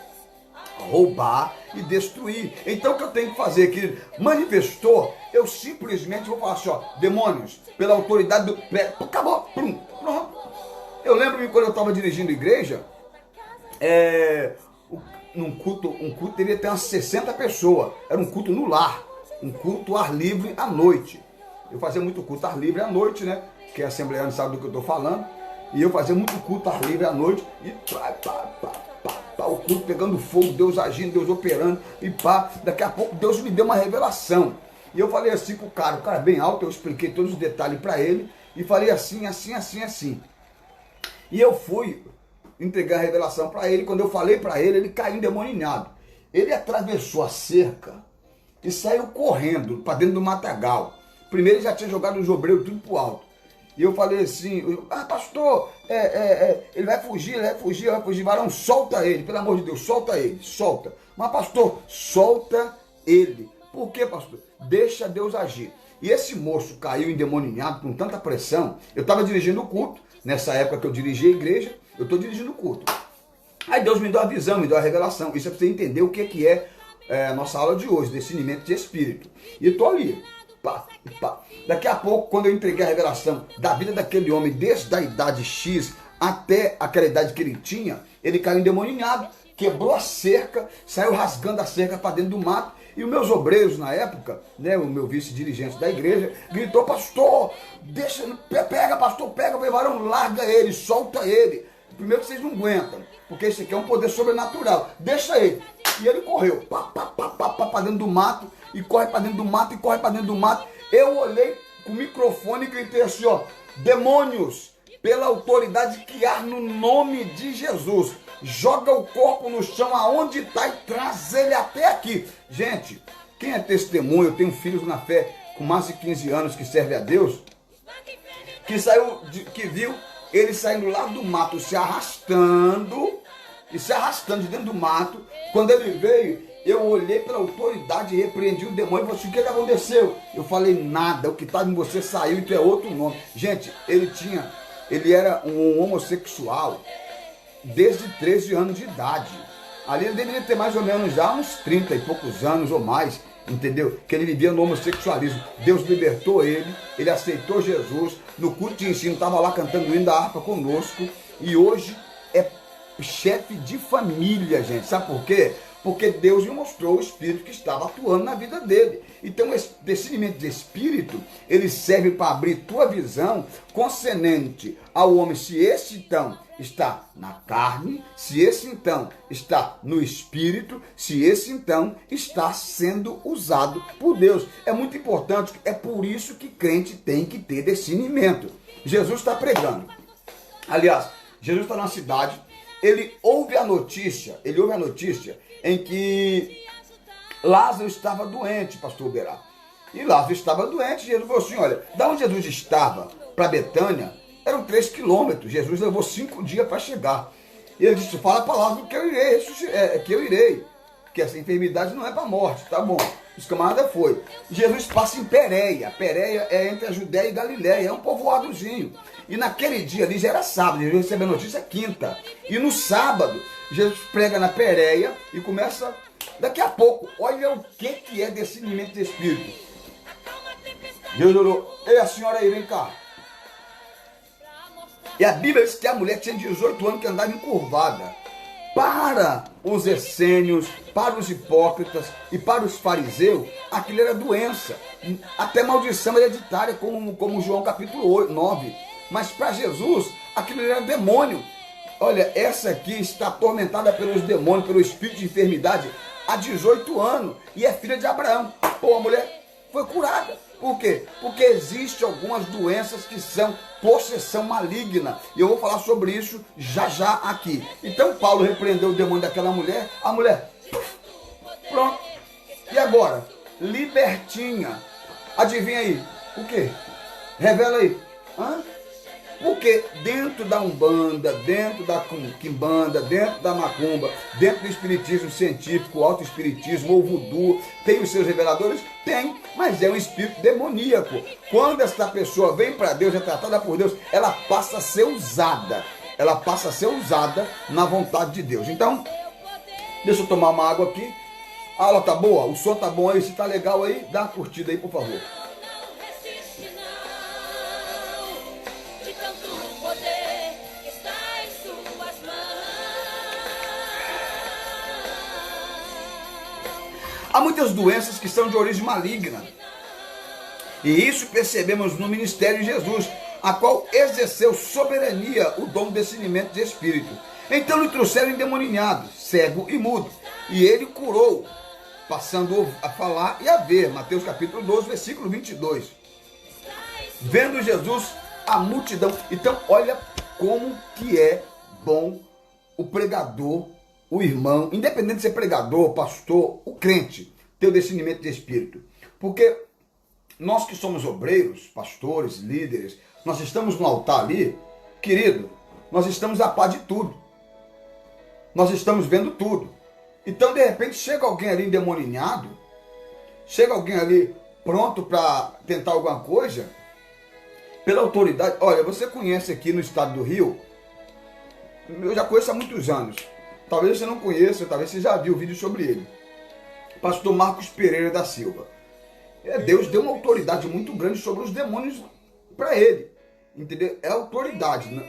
roubar e destruir. Então o que eu tenho que fazer, querido? Manifestou, eu simplesmente vou falar assim, ó, demônios, pela autoridade do... Acabou, pronto. Eu lembro-me quando eu estava dirigindo a igreja, um culto devia ter umas 60 pessoas, era um culto no lar, um culto ar livre à noite. Eu fazia muito culto ar livre à noite, né? Que a assembleia sabe do que eu estou falando. E eu fazia muito culto ar livre à noite e o culto pegando fogo, Deus agindo, Deus operando, e pá, daqui a pouco Deus me deu uma revelação. E eu falei assim pro o cara bem alto, eu expliquei todos os detalhes para ele, e falei assim. E eu fui entregar a revelação para ele, quando eu falei para ele, ele caiu endemoniado. Ele atravessou a cerca e saiu correndo para dentro do matagal. Primeiro ele já tinha jogado os obreiros tudo pro alto. E eu falei assim, pastor, ele vai fugir, varão, solta ele, pelo amor de Deus, solta ele, solta. Mas pastor, solta ele. Por quê, pastor? Deixa Deus agir. E esse moço caiu endemoniado com tanta pressão. Eu estava dirigindo o culto, nessa época que eu dirigi a igreja, eu estou dirigindo o culto. Aí Deus me deu a visão, me deu a revelação. Isso é para você entender o que é a nossa aula de hoje, discernimento de espírito. E eu estou ali. Pá. Daqui a pouco, quando eu entreguei a revelação da vida daquele homem, desde a idade X até aquela idade que ele tinha, ele caiu endemoniado, quebrou a cerca, saiu rasgando a cerca para dentro do mato. E os meus obreiros na época, né, o meu vice-dirigente da igreja, gritou, pastor, pega, varão, larga ele, solta ele. Primeiro que vocês não aguentam, porque isso aqui é um poder sobrenatural. Deixa ele. E ele correu, para dentro do mato, e corre para dentro do mato, e corre para dentro do mato. Eu olhei com o microfone e gritei assim, ó, demônios, pela autoridade que há no nome de Jesus, joga o corpo no chão aonde está e traz ele até aqui. Gente, quem é testemunho, eu tenho filhos na fé com mais de 15 anos que serve a Deus, que viu ele saindo lá do mato, se arrastando de dentro do mato. Quando ele veio, eu olhei pela autoridade e repreendi o demônio e falei assim: o que aconteceu? Eu falei: nada, o que estava em você saiu e tu é outro nome. Gente, ele era um homossexual desde 13 anos de idade. Ali ele deveria ter mais ou menos já uns 30 e poucos anos ou mais, entendeu? Que ele vivia no homossexualismo. Deus libertou ele aceitou Jesus. No culto de ensino estava lá cantando o hino da harpa conosco. E hoje é chefe de família, gente. Sabe por quê? Porque Deus lhe mostrou o Espírito que estava atuando na vida dele. Então esse discernimento de Espírito, ele serve para abrir tua visão concernente ao homem, se esse então está na carne, se esse então está no Espírito, se esse então está sendo usado por Deus. É muito importante, é por isso que crente tem que ter discernimento. Jesus está pregando. Aliás, Jesus está na cidade, ele ouve a notícia em que Lázaro estava doente, pastor Uberá. E Lázaro estava doente, Jesus falou assim: olha, da onde Jesus estava para Betânia, eram 3 quilômetros. Jesus levou 5 dias para chegar. E ele disse: fala a palavra que eu irei. Porque essa enfermidade não é para a morte, tá bom. Os camaradas foi. Jesus passa em Pérea. Pérea é entre a Judéia e Galiléia, é um povoadozinho. E naquele dia ali já era sábado, Jesus recebeu a notícia quinta. E no sábado, Jesus prega na Pérea e começa, daqui a pouco, olha o que é discernimento de Espírito. Jesus olhou: ei, a senhora aí, vem cá. E a Bíblia diz que a mulher tinha 18 anos, que andava encurvada. Para os essênios, para os hipócritas e para os fariseus, aquilo era doença, até maldição hereditária, como João capítulo 9. Mas para Jesus, aquilo era demônio. Olha, essa aqui está atormentada pelos demônios, pelo espírito de enfermidade há 18 anos e é filha de Abraão. Pô, a mulher foi curada. Por quê? Porque existem algumas doenças que são possessão maligna. E eu vou falar sobre isso já aqui. Então Paulo repreendeu o demônio daquela mulher. A mulher, pronto. E agora? Libertinha. Adivinha aí? O quê? Revela aí. Hã? Porque dentro da Umbanda, dentro da Quimbanda, dentro da Macumba, dentro do espiritismo científico, autoespiritismo ou voodoo, tem os seus reveladores? Tem, mas é um espírito demoníaco. Quando essa pessoa vem para Deus, é tratada por Deus, ela passa a ser usada. Ela passa a ser usada na vontade de Deus. Então, deixa eu tomar uma água aqui. A aula tá boa? O som tá bom aí? Se tá legal aí, dá uma curtida aí, por favor. Há muitas doenças que são de origem maligna. E isso percebemos no ministério de Jesus, a qual exerceu soberania o dom do discernimento de espírito. Então lhe trouxeram endemoniado, cego e mudo, e ele curou, passando a falar e a ver. Mateus capítulo 12, versículo 22. Vendo Jesus a multidão. Então olha como que é bom o pregador, o irmão, independente de ser pregador, pastor, o crente, ter o discernimento de espírito. Porque nós que somos obreiros, pastores, líderes, nós estamos no altar ali, querido, nós estamos a par de tudo. Nós estamos vendo tudo. Então, de repente, chega alguém ali endemoninhado, chega alguém ali pronto para tentar alguma coisa, pela autoridade. Olha, você conhece aqui no estado do Rio, eu já conheço há muitos anos. Talvez você não conheça, talvez você já viu vídeo sobre ele. Pastor Marcos Pereira da Silva. Deus deu uma autoridade muito grande sobre os demônios para ele. Entendeu? É autoridade, né?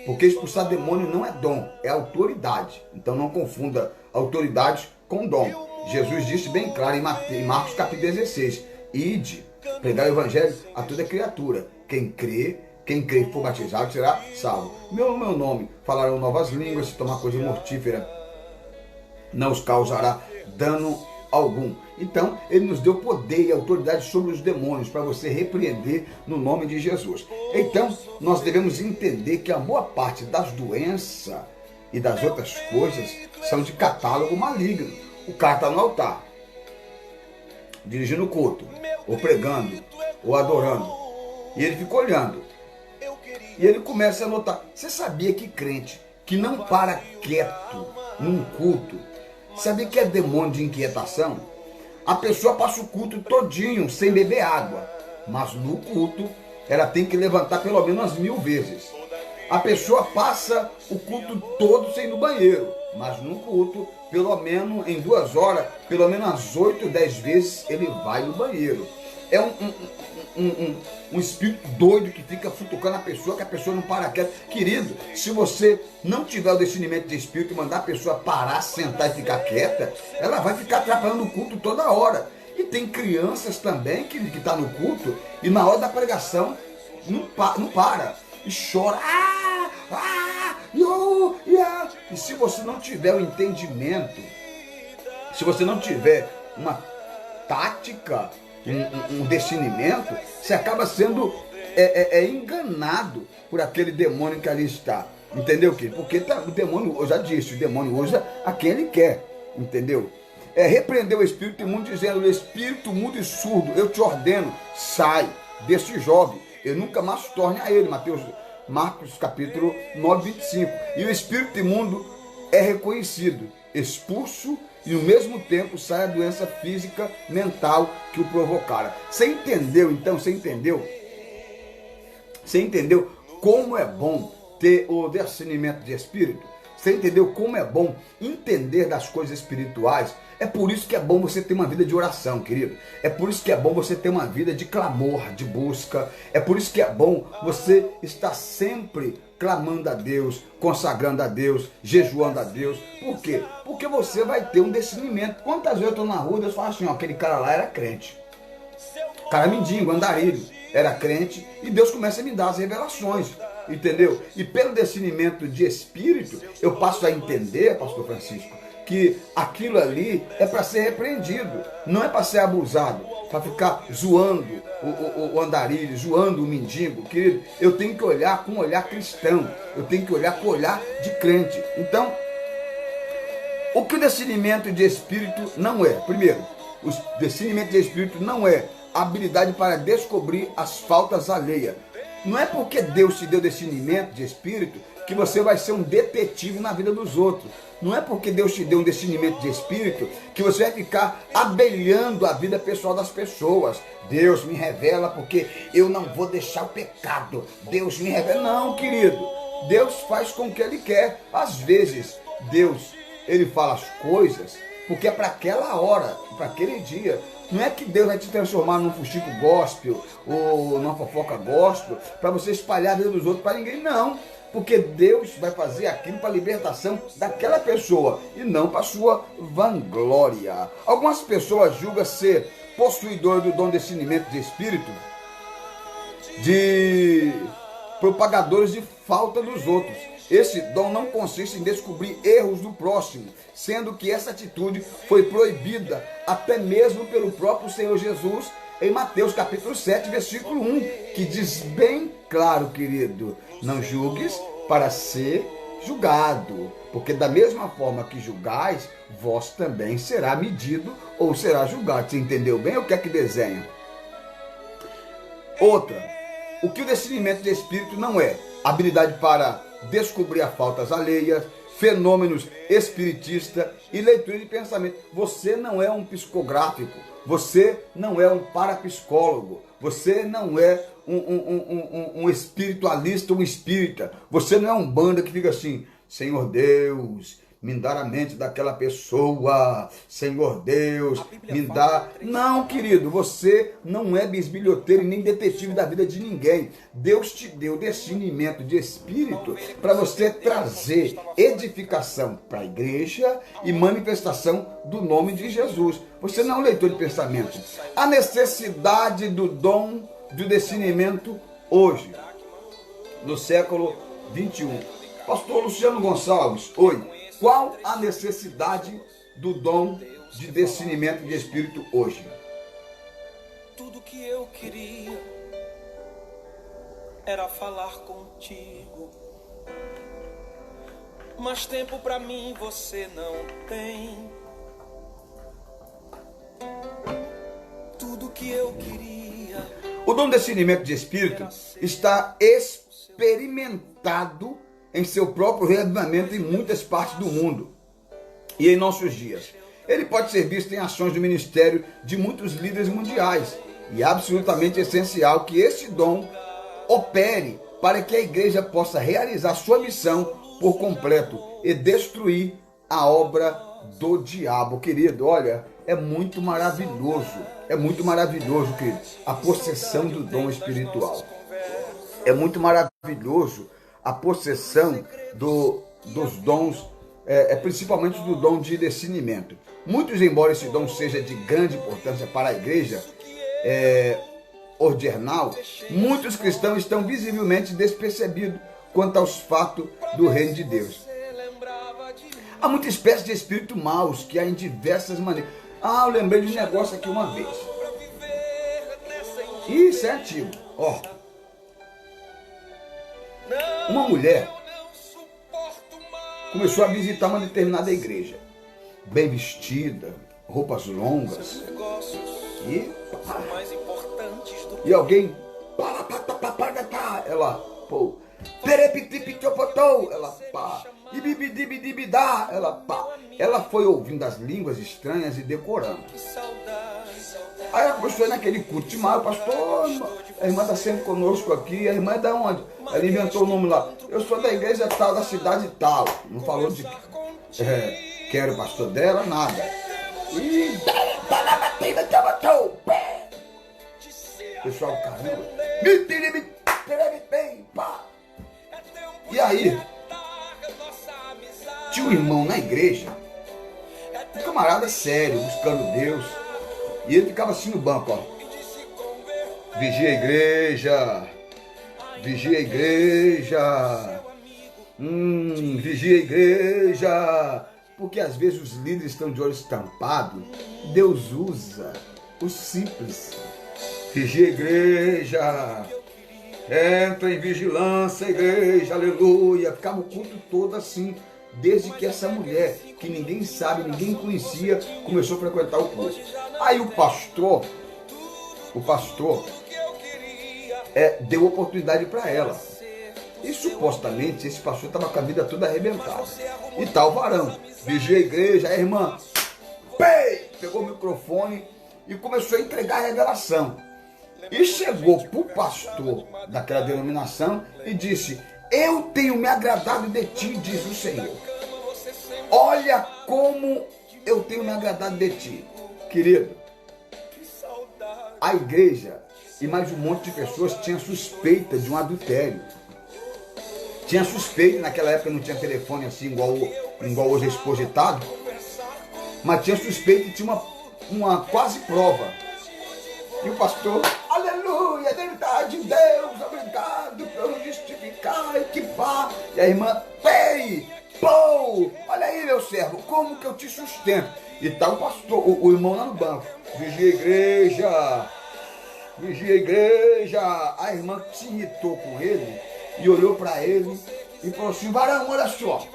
Porque expulsar demônio não é dom, é autoridade. Então não confunda autoridade com dom. Jesus disse bem claro em Marcos capítulo 16. Ide, pregar o evangelho a toda criatura. Quem crê e for batizado será salvo. Meu nome falarão novas línguas, se tomar coisa mortífera não os causará dano algum. Então, ele nos deu poder e autoridade sobre os demônios para você repreender no nome de Jesus. Então, nós devemos entender que a boa parte das doenças e das outras coisas são de catálogo maligno. O cara está no altar, dirigindo o culto, ou pregando, ou adorando, e ele fica olhando. E ele começa a notar. Você sabia que crente que não para quieto num culto, sabia que é demônio de inquietação? A pessoa passa o culto todinho sem beber água, mas no culto ela tem que levantar pelo menos 1000 vezes. A pessoa passa o culto todo sem ir no banheiro, mas no culto, pelo menos em 2 horas, pelo menos umas 8, 10 vezes ele vai no banheiro. É um espírito doido que fica futucando a pessoa, que a pessoa não para quieta. Querido, se você não tiver o discernimento de espírito e mandar a pessoa parar, sentar e ficar quieta, ela vai ficar atrapalhando o culto toda hora. E tem crianças também que estão no culto e na hora da pregação não para e chora. E se você não tiver o entendimento, se você não tiver uma tática, um discernimento, você acaba sendo enganado por aquele demônio que ali está. Entendeu? Porque o demônio, eu já disse, o demônio usa a quem ele quer. Entendeu? Repreendeu o espírito imundo, dizendo: espírito mudo e surdo, eu te ordeno, sai deste jovem, eu nunca mais torne a ele. Marcos capítulo 9, 25. E o espírito imundo é reconhecido, expulso, e ao mesmo tempo sai a doença física, mental que o provocara. Você entendeu então? Você entendeu? Você entendeu como é bom ter o discernimento de espírito? Você entendeu como é bom entender das coisas espirituais? É por isso que é bom você ter uma vida de oração, querido. É por isso que é bom você ter uma vida de clamor, de busca. É por isso que é bom você estar sempre clamando a Deus, consagrando a Deus, jejuando a Deus. Por quê? Porque você vai ter um discernimento. Quantas vezes eu estou na rua e Deus fala assim: ó, aquele cara lá era crente. Cara mendigo, andarilho, era crente, e Deus começa a me dar as revelações. Entendeu? E pelo discernimento de espírito, eu passo a entender, pastor Francisco, que aquilo ali é para ser repreendido, não é para ser abusado, para ficar zoando o andarilho, zoando o mendigo. Querido, eu tenho que olhar com um olhar cristão, eu tenho que olhar com um olhar de crente. Então, o que o discernimento de espírito não é? Primeiro, o discernimento de espírito não é habilidade para descobrir as faltas alheias. Não é porque Deus te deu discernimento de espírito que você vai ser um detetive na vida dos outros. Não é porque Deus te deu um discernimento de espírito que você vai ficar abelhando a vida pessoal das pessoas. Deus me revela porque eu não vou deixar o pecado. Deus me revela. Não, querido. Deus faz com o que Ele quer. Às vezes, Deus, Ele fala as coisas porque é para aquela hora, para aquele dia. Não é que Deus vai te transformar num fuxico gospel ou numa fofoca gospel para você espalhar a vida dos outros para ninguém, não. Porque Deus vai fazer aquilo para a libertação daquela pessoa e não para a sua vanglória. Algumas pessoas julgam ser possuidor do dom de discernimento de espírito de propagadores de falta dos outros. Esse dom não consiste em descobrir erros do próximo, sendo que essa atitude foi proibida até mesmo pelo próprio Senhor Jesus em Mateus capítulo 7, versículo 1, que diz bem claro, querido: não julgues para ser julgado, porque da mesma forma que julgais, vós também será medido ou será julgado. Você entendeu bem o que é que desenha? Outra, o que o discernimento de espírito não é? Habilidade para descobrir as faltas alheias, fenômenos espiritistas e leitura de pensamento. Você não é um psicográfico, você não é um parapsicólogo, você não é um espiritualista, um espírita, você não é um banda que fica assim: Senhor Deus, me dá a mente daquela pessoa, Senhor Deus, me dá... Não, querido, você não é bisbilhoteiro e nem detetive da vida de ninguém. Deus te deu discernimento de espírito para você trazer edificação para a igreja e manifestação do nome de Jesus. Você não é um leitor de pensamento. A necessidade do dom do discernimento hoje, no século 21. Pastor Luciano Gonçalves, oi. Qual a necessidade do dom de discernimento de espírito hoje? Tudo que eu queria era falar contigo, mas tempo pra mim você não tem. Tudo que eu queria. O dom de discernimento de espírito está experimentado em seu próprio reavivamento em muitas partes do mundo e em nossos dias. Ele pode ser visto em ações do ministério de muitos líderes mundiais e é absolutamente essencial que esse dom opere para que a igreja possa realizar sua missão por completo e destruir a obra do diabo. Querido, olha, é muito maravilhoso, querido, a possessão do dom espiritual. É muito maravilhoso a possessão dos dons, principalmente do dom de discernimento. Muitos, embora esse dom seja de grande importância para a igreja ordinal, muitos cristãos estão visivelmente despercebidos quanto aos fatos do reino de Deus. Há muita espécie de espírito maus que há em diversas maneiras. Eu lembrei de um negócio aqui uma vez. Isso é antigo. Ó, uma mulher começou a visitar uma determinada igreja, bem vestida, roupas longas, e alguém, ela, pô, ela, pá, ela, pá. Ela foi ouvindo as línguas estranhas e decorando. Aí ela começou naquele culto de maio, pastor, a irmã está sempre conosco aqui. A irmã é da onde? Ela inventou o nome lá. Eu sou da igreja tal, da cidade tal. Não falou de quem era o pastor dela, nada. Pessoal, caramba. E aí, tinha um irmão na igreja, um camarada sério, buscando Deus, e ele ficava assim no banco, ó. Vigia a igreja, vigia a igreja, vigia a igreja, porque às vezes os líderes estão de olho estampado. Deus usa o simples. Vigia a igreja, entra em vigilância, igreja, aleluia. Ficava o culto todo assim, desde que essa mulher, que ninguém sabe, ninguém conhecia, começou a frequentar o culto. Aí o pastor deu oportunidade para ela. E supostamente esse pastor estava com a vida toda arrebentada. E tal varão, vigia a igreja, a irmã, pegou o microfone e começou a entregar a revelação. E chegou para o pastor daquela denominação e disse: eu tenho me agradado de ti, diz o Senhor. Olha como eu tenho me agradado de ti. Querido, a igreja e mais um monte de pessoas tinha suspeita de um adultério. Tinha suspeita, naquela época não tinha telefone assim igual hoje é expositado, mas tinha suspeita e tinha uma quase prova. E o pastor, aleluia, verdade, Deus, obrigado por justificar, e que pá. E a irmã, olha aí, meu servo, como que eu te sustento? E tá o pastor, o irmão lá no banco, vigia a igreja, vigia a igreja. A irmã se irritou com ele e olhou para ele e falou assim: varão, olha só,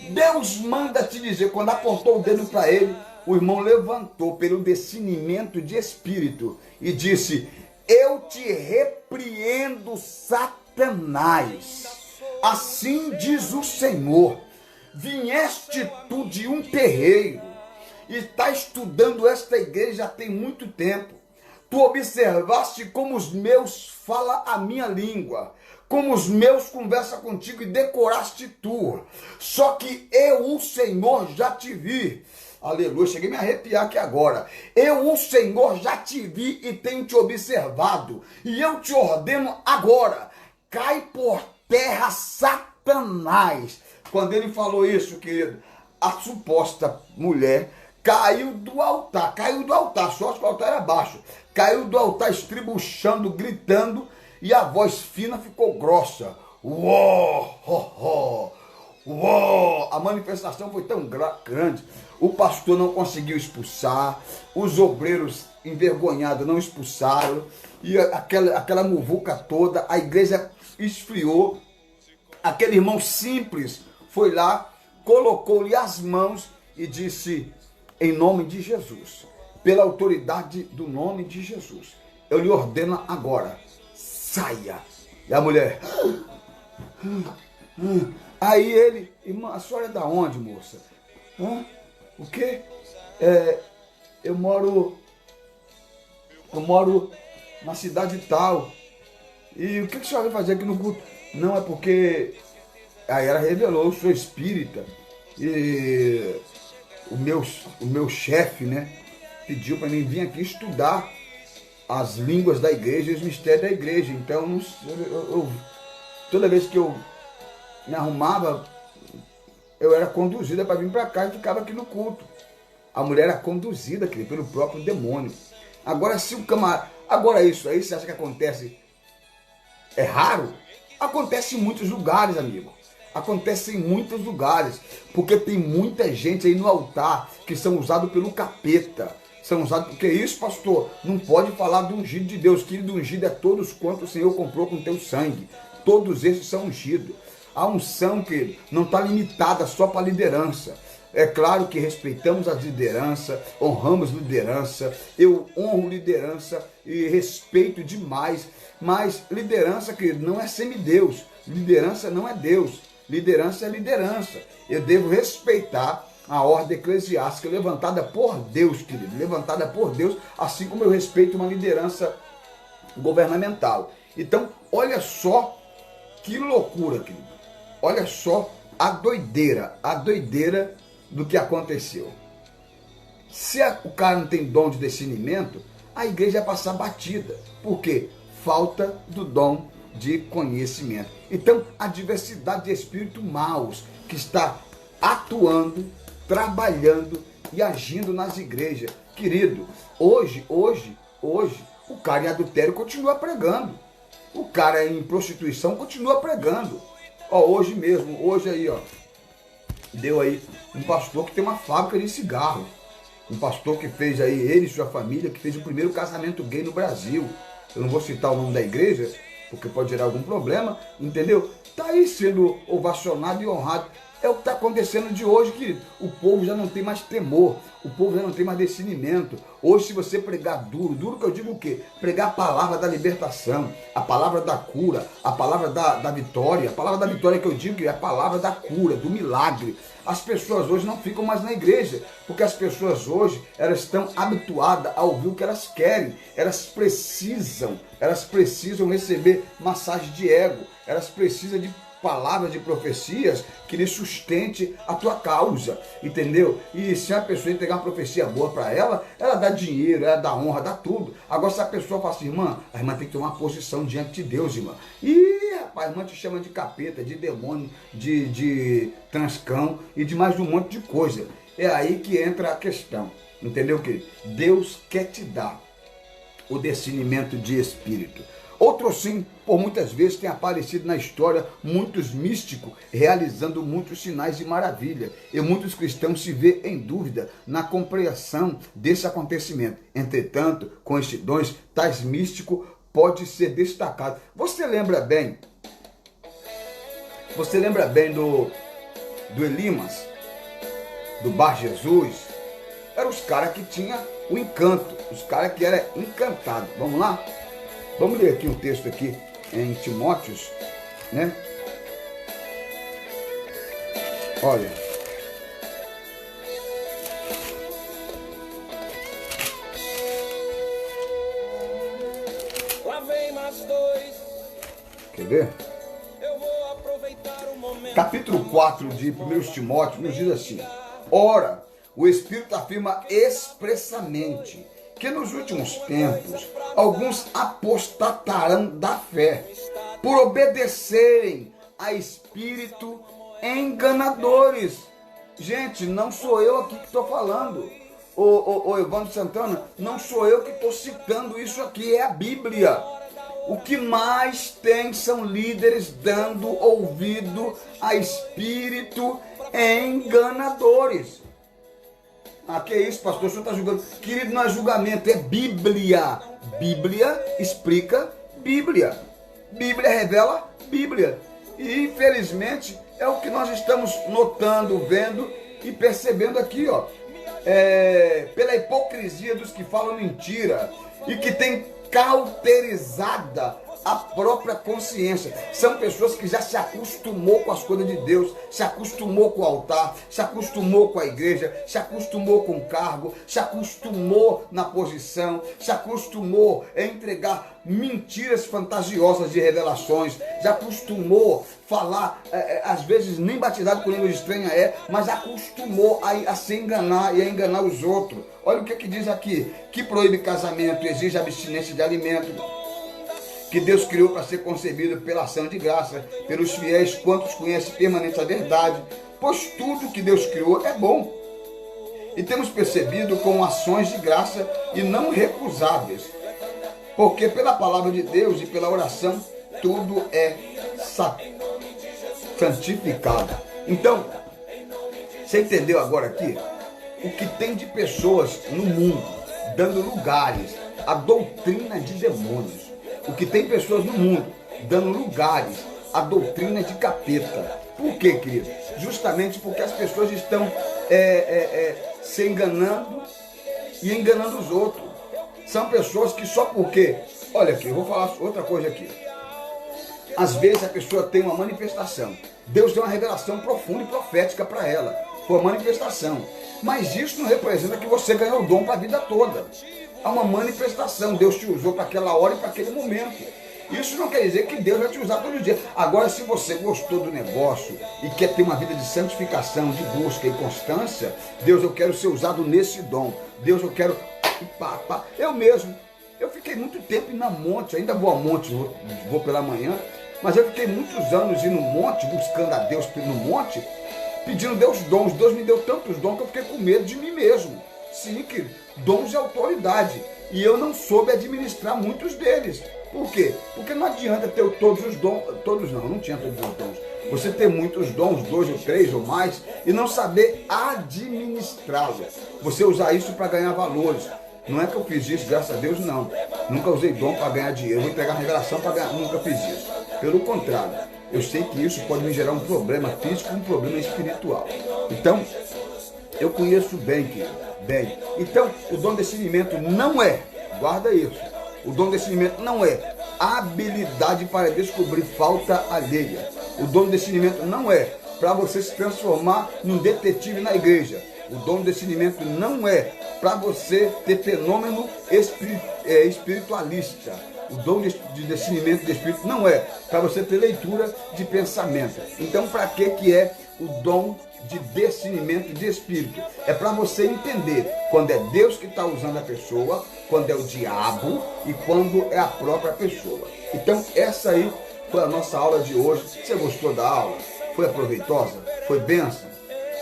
Deus manda te dizer. Quando apontou o dedo para ele, o irmão levantou pelo discernimento de espírito e disse: eu te repreendo, Satanás. Assim diz o Senhor: vieste tu de um terreiro e está estudando esta igreja já tem muito tempo. Tu observaste como os meus falam a minha língua, como os meus conversam contigo e decoraste tu. Só que eu, o Senhor, já te vi. Aleluia, cheguei a me arrepiar aqui agora. Eu, o Senhor, já te vi e tenho te observado. E eu te ordeno agora: cai por terra, Satanás. Quando ele falou isso, querido, a suposta mulher caiu do altar, só que o altar era baixo. Caiu do altar estribuchando, gritando, e a voz fina ficou grossa. Uó. A manifestação foi tão grande. O pastor não conseguiu expulsar, os obreiros envergonhados não expulsaram, e aquela muvuca toda, a igreja esfriou. Aquele irmão simples foi lá, colocou-lhe as mãos e disse: em nome de Jesus, pela autoridade do nome de Jesus, eu lhe ordeno agora, saia. E a mulher, Aí ele, irmã, a senhora é da onde, moça? O quê? Eu moro na cidade tal. E o que a senhora vai fazer aqui no culto? Não, é porque... Aí ela revelou, eu sou espírita. E o meu chefe, né, pediu para mim vir aqui estudar as línguas da igreja e os mistérios da igreja. Então, toda vez que eu me arrumava, eu era conduzida para vir para cá e ficava aqui no culto. A mulher era conduzida, querido, pelo próprio demônio. Agora, se o camarada... Agora, isso aí, você acha que acontece? É raro? Acontece em muitos lugares, amigo. Acontece em muitos lugares. Porque tem muita gente aí no altar que são usados pelo capeta. São usados... Porque isso, pastor, não pode falar do ungido de Deus. Querido, ungido é todos quanto o Senhor comprou com teu sangue. Todos esses são ungidos. A unção, que não está limitada só para a liderança. É claro que respeitamos a liderança, honramos liderança, eu honro liderança e respeito demais, mas liderança, querido, não é semideus, liderança não é Deus, liderança é liderança. Eu devo respeitar a ordem eclesiástica levantada por Deus, querido, levantada por Deus, assim como eu respeito uma liderança governamental. Então, olha só que loucura, querido, olha só a doideira do que aconteceu. Se o cara não tem dom de discernimento, a igreja vai passar batida. Por quê? Falta do dom de conhecimento. Então, a diversidade de espíritos maus que está atuando, trabalhando e agindo nas igrejas. Querido, hoje, o cara em adultério continua pregando. O cara em prostituição continua pregando. Hoje aí, deu aí um pastor que tem uma fábrica de cigarro. Um pastor que fez aí, ele e sua família, que fez o primeiro casamento gay no Brasil. Eu não vou citar o nome da igreja, porque pode gerar algum problema, entendeu? Está aí sendo ovacionado e honrado. É o que está acontecendo de hoje, querido. O povo já não tem mais temor, o povo já não tem mais discernimento. Hoje, se você pregar duro que eu digo o quê? Pregar a palavra da libertação, a palavra da cura, a palavra da vitória. A palavra da vitória que eu digo que é a palavra da cura, do milagre. As pessoas hoje não ficam mais na igreja, porque as pessoas hoje, elas estão habituadas a ouvir o que elas querem. Elas precisam receber massagem de ego, elas precisam de palavras de profecias que lhe sustente a tua causa, entendeu? E se a pessoa entregar uma profecia boa para ela, ela dá dinheiro, ela dá honra, dá tudo. Agora, se a pessoa fala assim, irmã, a irmã tem que tomar uma posição diante de Deus, irmã. E, rapaz, a irmã te chama de capeta, de demônio, de transcão e de mais um monte de coisa. É aí que entra a questão, entendeu, querido? Deus quer te dar o discernimento de espírito. Outro sim, por muitas vezes tem aparecido na história muitos místicos realizando muitos sinais de maravilha. E muitos cristãos se vêem em dúvida na compreensão desse acontecimento. Entretanto, com estes dons, tais místicos pode ser destacado. Você lembra bem do Elimas, do Bar Jesus? Eram os caras que tinham o encanto, os caras que eram encantados. Vamos lá? Vamos ler aqui um texto aqui em Timóteos, né? Olha. Lá vem mais dois. Quer ver? Eu vou aproveitar o momento. Capítulo 4 de 1 Timóteo nos diz assim: ora, o Espírito afirma expressamente que nos últimos tempos alguns apostatarão da fé por obedecerem a espírito enganadores. Gente, não sou eu aqui que estou falando. O Evandro Santana, não sou eu que estou citando isso aqui, é a Bíblia. O que mais tem são líderes dando ouvido a espírito enganadores. Ah, que isso, pastor? O senhor está julgando? Querido, não é julgamento, é Bíblia. Bíblia explica Bíblia. Bíblia revela Bíblia. E, infelizmente, é o que nós estamos notando, vendo e percebendo aqui, ó. Pela hipocrisia dos que falam mentira e que tem cauterizada a própria consciência. São pessoas que já se acostumou com as coisas de Deus, se acostumou com o altar, se acostumou com a igreja, se acostumou com o cargo, se acostumou na posição, se acostumou a entregar mentiras fantasiosas de revelações, já acostumou falar, às vezes nem batizado com língua estranha mas acostumou a se enganar e a enganar os outros. Olha o que diz aqui, que proíbe casamento, exige abstinência de alimento, que Deus criou para ser concebido pela ação de graça, pelos fiéis, quantos conhecem permanente a verdade, pois tudo que Deus criou é bom. E temos percebido com ações de graça e não recusáveis, porque pela palavra de Deus e pela oração, tudo é santificado. Então, você entendeu agora aqui? O que tem de pessoas no mundo, dando lugares à doutrina de demônios. O que tem pessoas no mundo, dando lugares à doutrina de capeta. Por quê, querido? Justamente porque as pessoas estão se enganando e enganando os outros. São pessoas que só porque... Olha aqui, eu vou falar outra coisa aqui. Às vezes a pessoa tem uma manifestação. Deus deu uma revelação profunda e profética para ela. Foi uma manifestação. Mas isso não representa que você ganhou o dom para a vida toda. Há uma manifestação. Deus te usou para aquela hora e para aquele momento. Isso não quer dizer que Deus vai te usar todo dia. Agora, se você gostou do negócio e quer ter uma vida de santificação, de busca e constância, Deus, eu quero ser usado nesse dom. Deus, eu quero... Eu mesmo, eu fiquei muito tempo indo a monte, ainda vou a monte, vou pela manhã, mas eu fiquei muitos anos indo no monte, buscando a Deus no monte, pedindo Deus dons. Deus me deu tantos dons que eu fiquei com medo de mim mesmo. Sim, que dons de autoridade. E eu não soube administrar muitos deles. Por quê? Porque não adianta ter todos os dons, não tinha todos os dons. Você ter muitos dons, 2 ou 3 ou mais, e não saber administrá-los. Você usar isso para ganhar valores. Não é que eu fiz isso, graças a Deus, não. Nunca usei dom para ganhar dinheiro. Vou entregar revelação para ganhar. Nunca fiz isso. Pelo contrário, eu sei que isso pode me gerar um problema físico e um problema espiritual. Então, eu conheço bem, querido. Bem. Então, o dom de discernimento não é, guarda isso, o dom de discernimento não é habilidade para descobrir falta alheia. O dom de discernimento não é para você se transformar num detetive na igreja. O dom de discernimento não é para você ter fenômeno espiritualista. O dom de discernimento de espírito não é para você ter leitura de pensamento. Então, para que é o dom de discernimento de espírito? É para você entender quando é Deus que está usando a pessoa, quando é o diabo e quando é a própria pessoa. Então, essa aí foi a nossa aula de hoje. Você gostou da aula? Foi proveitosa? Foi bênção?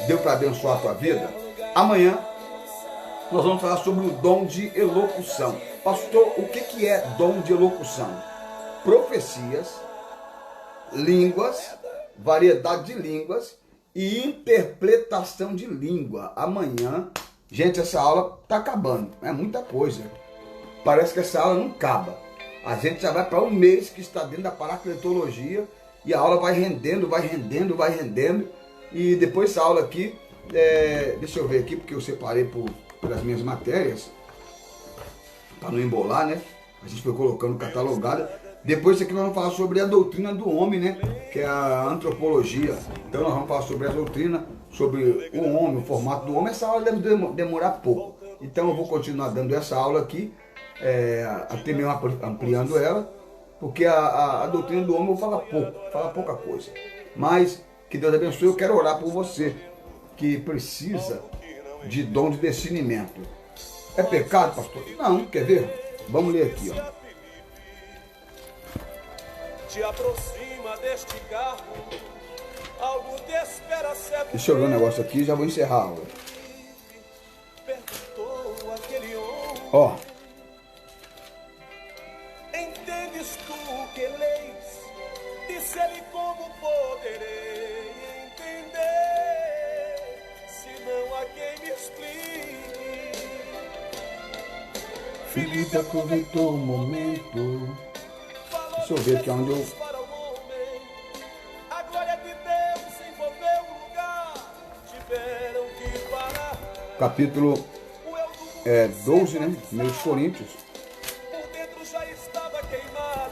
Deu para abençoar a tua vida? Amanhã nós vamos falar sobre o dom de elocução. Pastor, o que é dom de elocução? Profecias, línguas, variedade de línguas e interpretação de língua. Amanhã, gente, essa aula está acabando. É muita coisa. Parece que essa aula não acaba. A gente já vai para um mês que está dentro da paracletologia e a aula vai rendendo. E depois essa aula aqui, deixa eu ver aqui, porque eu separei pelas minhas matérias, para não embolar, né? A gente foi colocando catalogada. Depois isso aqui nós vamos falar sobre a doutrina do homem, né? Que é a antropologia. Então nós vamos falar sobre a doutrina, sobre o homem, o formato do homem. Essa aula deve demorar pouco. Então eu vou continuar dando essa aula aqui, até mesmo ampliando ela, porque a doutrina do homem eu vou falar pouca coisa. Mas que Deus abençoe. Eu quero orar por você que precisa de dom de discernimento. É pecado, pastor? Não, quer ver? Vamos ler aqui, ó. Te aproxima deste carro, algo te espera certo. Deixa eu ver um negócio aqui e já vou encerrar a aula. Perguntou aquele homem. Ó. Entendes tu que leis? Disse-lhe como poderei entender, se não há quem me explique. Felipe aproveitou o momento. Deixa eu ver aqui onde eu... A glória de Deus envolveu o lugar. Tiveram que parar. Capítulo 12, né? 1 Coríntios. Por dentro já estava queimado.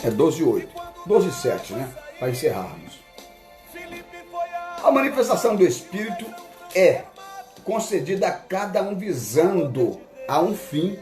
É 12:8. 12:7, né? Para encerrarmos. A manifestação do Espírito é concedida a cada um visando a um fim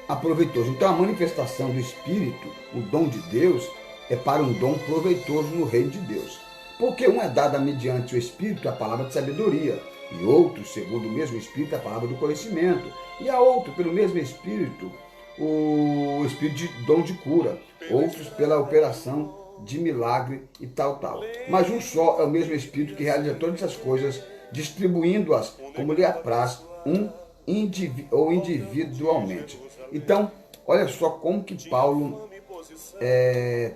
aproveitoso. Então a manifestação do Espírito, o dom de Deus, é para um dom proveitoso no reino de Deus. Porque um é dada mediante o Espírito a palavra de sabedoria, e outro, segundo o mesmo Espírito, a palavra do conhecimento, e a outro, pelo mesmo Espírito, o Espírito de dom de cura, outros pela operação de milagre e tal. Mas um só é o mesmo Espírito que realiza todas essas coisas, distribuindo-as como lhe apraz, ou individualmente. Então, olha só como que Paulo é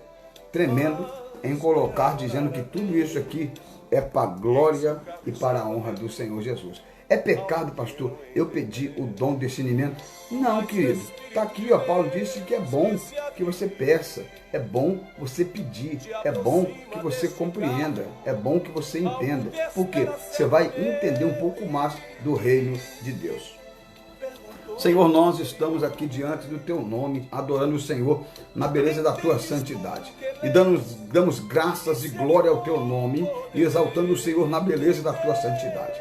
tremendo em colocar, dizendo que tudo isso aqui é para a glória e para a honra do Senhor Jesus. É pecado, pastor, eu pedi o dom de discernimento? Não, querido. Está aqui, ó, Paulo disse que é bom que você peça, é bom você pedir, é bom que você compreenda, é bom que você entenda. Porque você vai entender um pouco mais do reino de Deus. Senhor, nós estamos aqui diante do Teu nome, adorando o Senhor na beleza da Tua santidade. E damos graças e glória ao Teu nome e exaltando o Senhor na beleza da Tua santidade.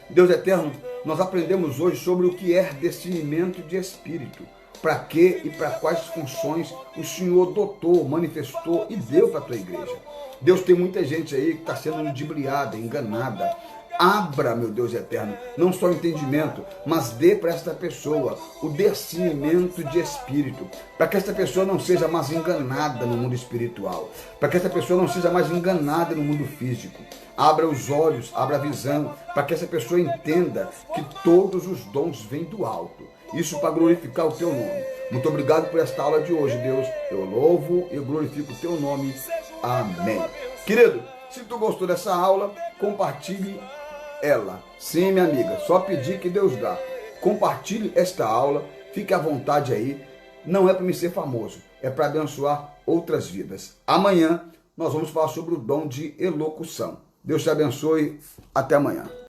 Deus eterno, nós aprendemos hoje sobre o que é discernimento de espírito. Para que e para quais funções o Senhor dotou, manifestou e deu para a Tua igreja. Deus, tem muita gente aí que está sendo ludibriada, enganada. Abra, meu Deus eterno, não só o entendimento, mas dê para esta pessoa o discernimento de espírito, para que esta pessoa não seja mais enganada no mundo espiritual, para que esta pessoa não seja mais enganada no mundo físico. Abra os olhos, abra a visão, para que essa pessoa entenda que todos os dons vêm do alto. Isso para glorificar o Teu nome. Muito obrigado por esta aula de hoje, Deus. Eu louvo e glorifico o Teu nome. Amém. Querido, se tu gostou dessa aula, compartilhe ela. Sim, minha amiga, só pedir que Deus dá. Compartilhe esta aula, fique à vontade aí. Não é para me ser famoso, é para abençoar outras vidas. Amanhã nós vamos falar sobre o dom de elocução. Deus te abençoe. Até amanhã.